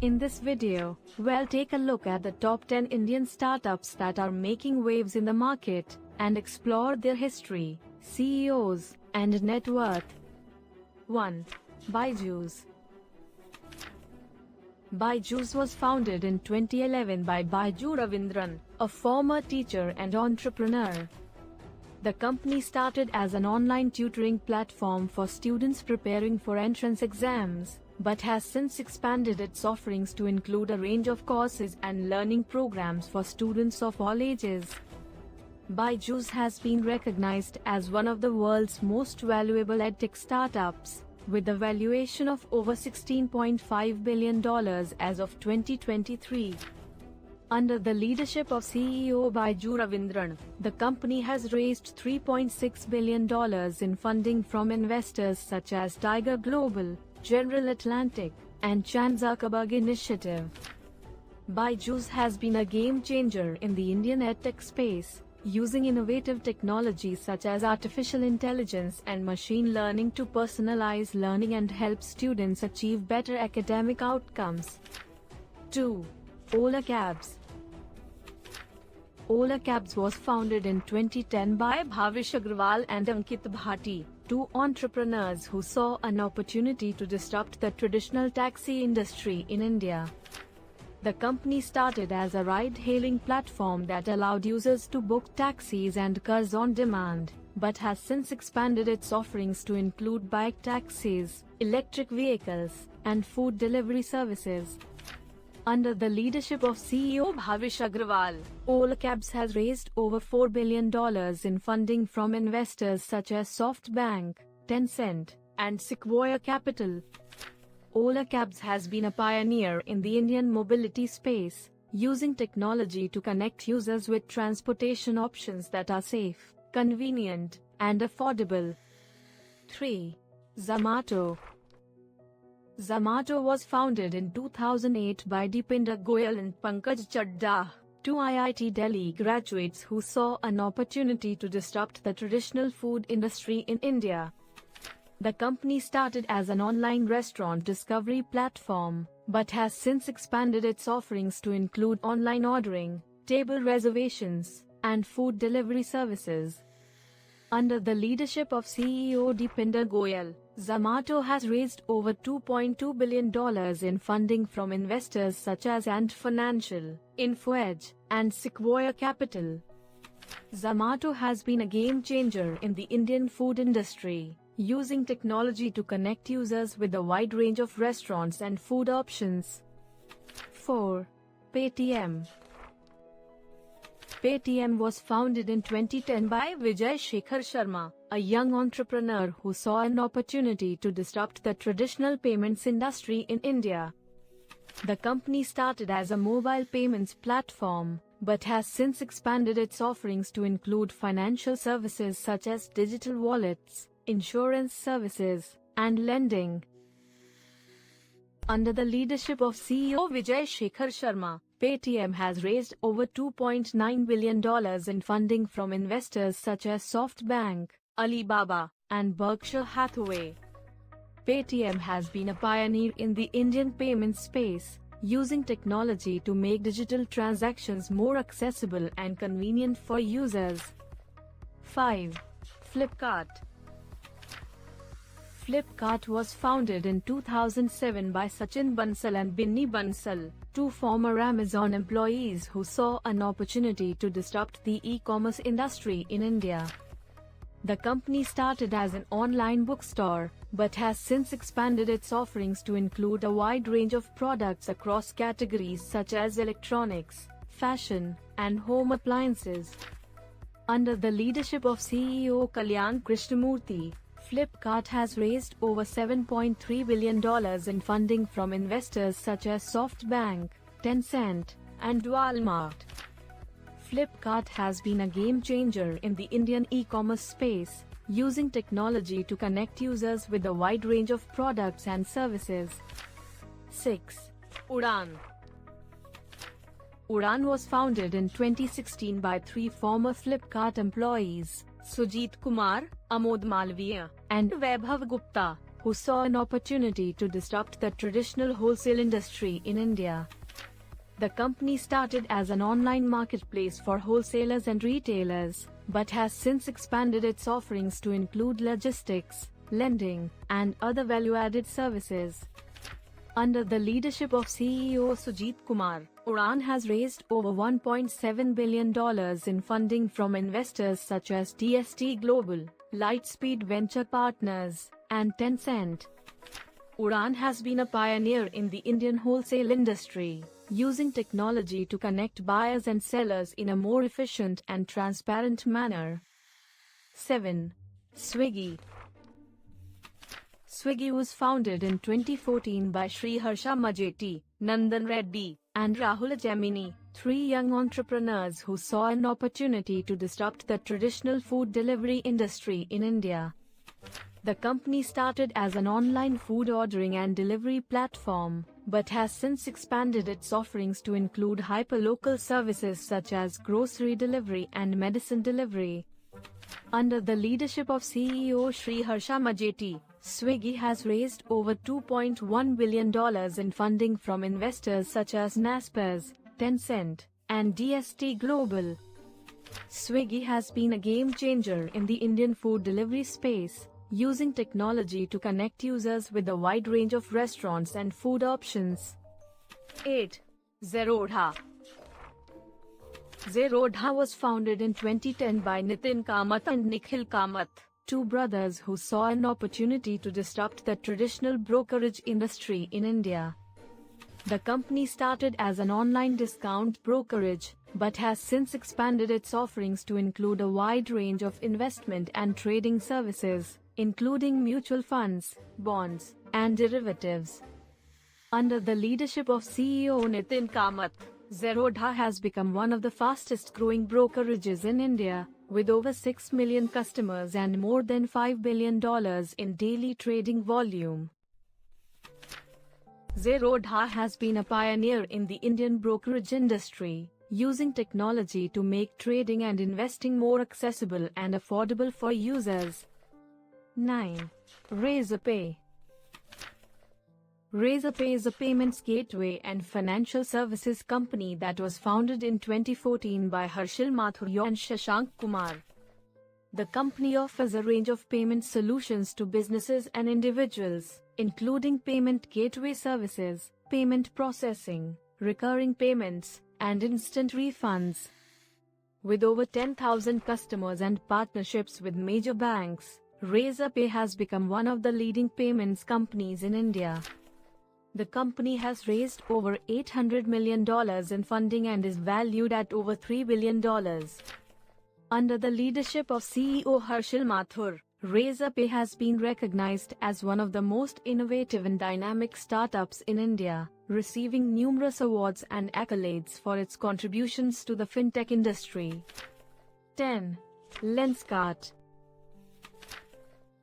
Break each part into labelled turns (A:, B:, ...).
A: In this video, we'll take a look at the top 10 Indian startups that are making waves in the market and explore their history, CEOs, and net worth. 1. Byju's. Byju's was founded in 2011 by Baiju Ravindran, a former teacher and entrepreneur. The company started as an online tutoring platform for students preparing for entrance exams, but has since expanded its offerings to include a range of courses and learning programs for students of all ages. Byju's has been recognized as one of the world's most valuable edtech startups, with a valuation of over $16.5 billion as of 2023. Under the leadership of CEO Baiju Ravindran, the company has raised $3.6 billion in funding from investors such as Tiger Global, General Atlantic, and Chan Zuckerberg Initiative. Byju's has been a game changer in the Indian edtech space, using innovative technologies such as artificial intelligence and machine learning to personalize learning and help students achieve better academic outcomes. 2. Ola Cabs. Ola Cabs was founded in 2010 by Bhavish Agrawal and Ankit Bhati, two entrepreneurs who saw an opportunity to disrupt the traditional taxi industry in India. The company started as a ride-hailing platform that allowed users to book taxis and cars on demand, but has since expanded its offerings to include bike taxis, electric vehicles, and food delivery services. Under the leadership of CEO Bhavish Agrawal, Ola Cabs has raised over $4 billion in funding from investors such as SoftBank, Tencent, and Sequoia Capital. Ola Cabs has been a pioneer in the Indian mobility space, using technology to connect users with transportation options that are safe, convenient, and affordable. 3. Zomato. Zomato was founded in 2008 by Deepinder Goyal and Pankaj Chadda, two IIT Delhi graduates who saw an opportunity to disrupt the traditional food industry in India. The company started as an online restaurant discovery platform, but has since expanded its offerings to include online ordering, table reservations, and food delivery services. Under the leadership of CEO Deepinder Goyal, Zomato has raised over $2.2 billion in funding from investors such as Ant Financial, InfoEdge, and Sequoia Capital. Zomato has been a game changer in the Indian food industry, using technology to connect users with a wide range of restaurants and food options. 4. Paytm. Paytm was founded in 2010 by Vijay Shekhar Sharma, a young entrepreneur who saw an opportunity to disrupt the traditional payments industry in India. The company started as a mobile payments platform, but has since expanded its offerings to include financial services such as digital wallets, insurance services, and lending. Under the leadership of CEO Vijay Shekhar Sharma, Paytm has raised over $2.9 billion in funding from investors such as SoftBank, Alibaba, and Berkshire Hathaway. Paytm has been a pioneer in the Indian payment space, using technology to make digital transactions more accessible and convenient for users. 5. Flipkart. Flipkart was founded in 2007 by Sachin Bansal and Binny Bansal, two former Amazon employees who saw an opportunity to disrupt the e-commerce industry in India. The company started as an online bookstore, but has since expanded its offerings to include a wide range of products across categories such as electronics, fashion, and home appliances. Under the leadership of CEO Kalyan Krishnamurthy, Flipkart has raised over $7.3 billion in funding from investors such as SoftBank, Tencent, and Walmart. Flipkart has been a game changer in the Indian e-commerce space, using technology to connect users with a wide range of products and services. 6. Udaan. Udaan was founded in 2016 by three former Flipkart employees, Sujit Kumar, Amod Malviya, and Vaibhav Gupta, who saw an opportunity to disrupt the traditional wholesale industry in India. The company started as an online marketplace for wholesalers and retailers, but has since expanded its offerings to include logistics, lending, and other value-added services. Under the leadership of CEO Sujit Kumar, Udaan has raised over $1.7 billion in funding from investors such as DST Global, Lightspeed Venture Partners, and Tencent. Udaan has been a pioneer in the Indian wholesale industry, using technology to connect buyers and sellers in a more efficient and transparent manner. 7. Swiggy. Swiggy was founded in 2014 by Sri Harsha Majeti, Nandan Reddy, and Rahul Gemini, three young entrepreneurs who saw an opportunity to disrupt the traditional food delivery industry in India. The company started as an online food ordering and delivery platform, but has since expanded its offerings to include hyperlocal services such as grocery delivery and medicine delivery. Under the leadership of CEO Sri Harsha Majeti, Swiggy has raised over $2.1 billion in funding from investors such as Naspers, Tencent, and DST Global. Swiggy has been a game changer in the Indian food delivery space, using technology to connect users with a wide range of restaurants and food options. 8. Zerodha. Zerodha was founded in 2010 by Nitin Kamath and Nikhil Kamath, two brothers who saw an opportunity to disrupt the traditional brokerage industry in India. The company started as an online discount brokerage, but has since expanded its offerings to include a wide range of investment and trading services, including mutual funds, bonds, and derivatives. Under the leadership of CEO Nitin Kamath, Zerodha has become one of the fastest-growing brokerages in India, with over 6 million customers and more than $5 billion in daily trading volume. Zerodha has been a pioneer in the Indian brokerage industry, using technology to make trading and investing more accessible and affordable for users. 9. Razorpay. Razorpay is a payments gateway and financial services company that was founded in 2014 by Harshil Mathur and Shashank Kumar. The company offers a range of payment solutions to businesses and individuals, including payment gateway services, payment processing, recurring payments, and instant refunds. With over 10,000 customers and partnerships with major banks, Razorpay has become one of the leading payments companies in India. The company has raised over $800 million in funding and is valued at over $3 billion. Under the leadership of CEO Harshil Mathur, Razorpay has been recognized as one of the most innovative and dynamic startups in India, receiving numerous awards and accolades for its contributions to the fintech industry. 10. Lenskart.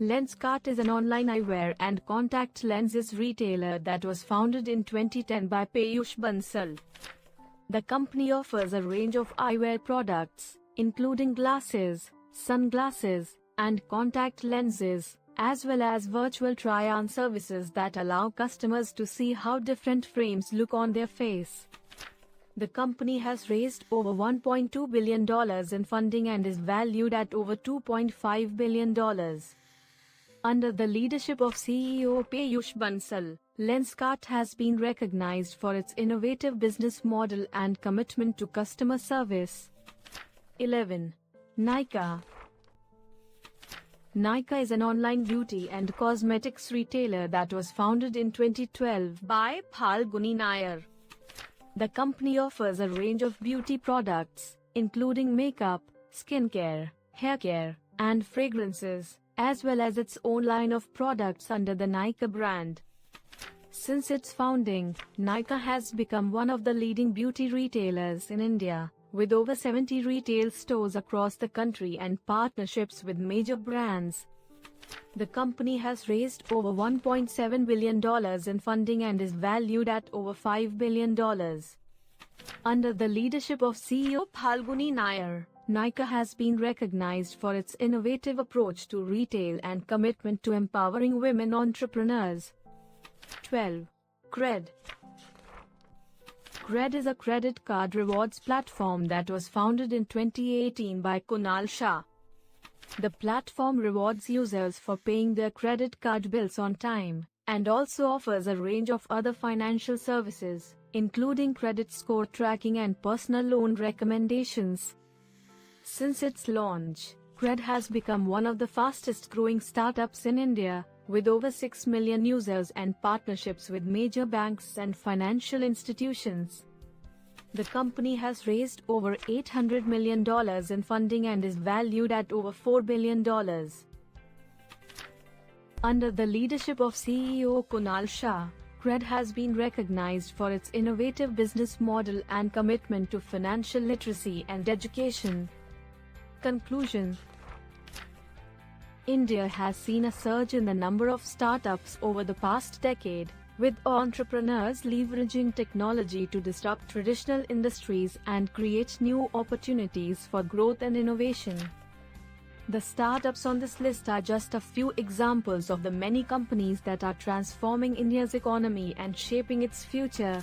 A: Lenskart is an online eyewear and contact lenses retailer that was founded in 2010 by Peyush Bansal. The company offers a range of eyewear products, including glasses, sunglasses, and contact lenses, as well as virtual try-on services that allow customers to see how different frames look on their face. The company has raised over $1.2 billion in funding and is valued at over $2.5 billion. Under the leadership of CEO Peyush Bansal, Lenskart has been recognized for its innovative business model and commitment to customer service. 11. Nykaa. Nykaa is an online beauty and cosmetics retailer that was founded in 2012 by Phalguni Nair. The company offers a range of beauty products, including makeup, skincare, haircare, and fragrances, as well as its own line of products under the Nykaa brand. Since its founding, Nykaa has become one of the leading beauty retailers in India, with over 70 retail stores across the country and partnerships with major brands. The company has raised over $1.7 billion in funding and is valued at over $5 billion. Under the leadership of CEO Phalguni Nair, Nykaa has been recognized for its innovative approach to retail and commitment to empowering women entrepreneurs. 12. Cred. Cred is a credit card rewards platform that was founded in 2018 by Kunal Shah. The platform rewards users for paying their credit card bills on time, and also offers a range of other financial services, including credit score tracking and personal loan recommendations. Since its launch, Cred has become one of the fastest growing startups in India, with over 6 million users and partnerships with major banks and financial institutions. The company has raised over $800 million in funding and is valued at over $4 billion. Under the leadership of CEO Kunal Shah, Cred has been recognized for its innovative business model and commitment to financial literacy and education. Conclusion. India has seen a surge in the number of startups over the past decade, with entrepreneurs leveraging technology to disrupt traditional industries and create new opportunities for growth and innovation. The startups on this list are just a few examples of the many companies that are transforming India's economy and shaping its future.